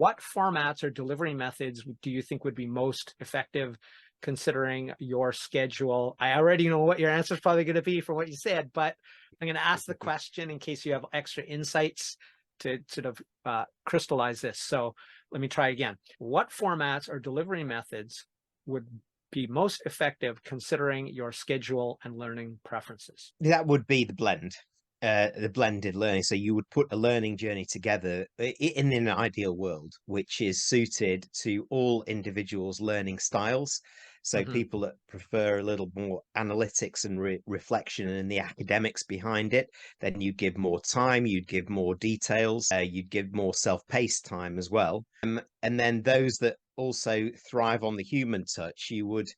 What formats or delivery methods do you think would be most effective considering your schedule? I already know what your answer is probably going to be from what you said, but I'm going to ask the question in case you have extra insights to sort of crystallize this. So let me try again. What formats or delivery methods would be most effective considering your schedule and learning preferences? That would be the blended learning. So you would put a learning journey together in an ideal world, which is suited to all individuals' learning styles. So Mm-hmm. people that prefer a little more analytics and reflection and the academics behind it, then you'd give more time, you'd give more details, you'd give more self-paced time as well. And then those that also thrive on the human touch, you would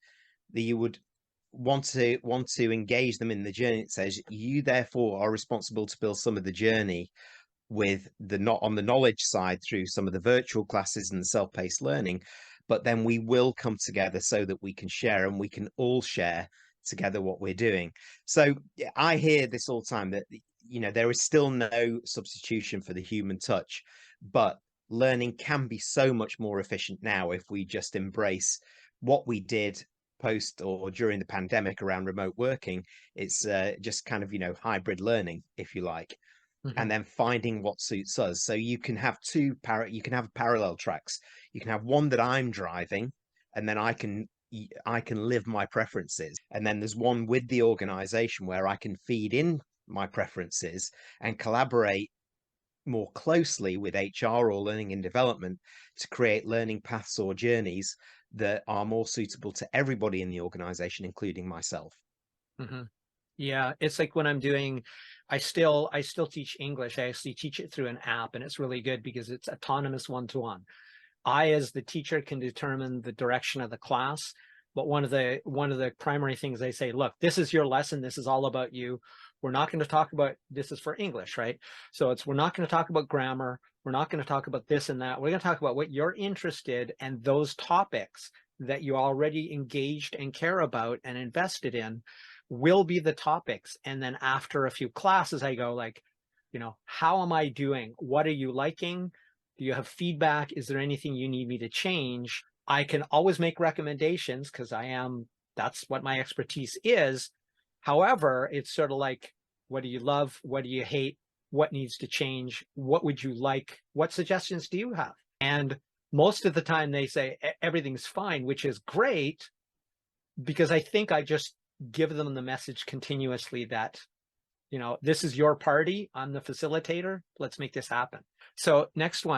want to engage them in the journey. It says you therefore are responsible to build some of the journey with the not on the knowledge side through some of the virtual classes and the self-paced learning, but then we will come together so that we can share and we can all share together what we're doing. So I hear this all the time that there is still no substitution for the human touch, but learning can be so much more efficient now if we just embrace what we did post or during the pandemic around remote working. It's just kind of hybrid learning, if you like, Mm-hmm. and then finding what suits us. So you can have you can have parallel tracks. You can have one that I'm driving, and then I can live my preferences, and then there's one with the organization where I can feed in my preferences and collaborate more closely with HR or learning and development to create learning paths or journeys that are more suitable to everybody in the organization, including myself. Mm-hmm. Yeah, it's like when I still teach English. I actually teach it through an app, and it's really good because it's autonomous one-to-one. I, as the teacher, can determine the direction of the class, but one of the primary things they say, look, this is your lesson. This is all about you. We're not going to talk about, this is for English, right? So we're not going to talk about grammar. We're not going to talk about this and that. We're going to talk about what you're interested and those topics that you already engaged and care about and invested in will be the topics. And then after a few classes, I go like, how am I doing? What are you liking? Do you have feedback? Is there anything you need me to change? I can always make recommendations because that's what my expertise is. However, it's sort of like, what do you love? What do you hate? What needs to change? What would you like? What suggestions do you have? And most of the time they say everything's fine, which is great because I think I just give them the message continuously that, this is your party. I'm the facilitator. Let's make this happen. So next one.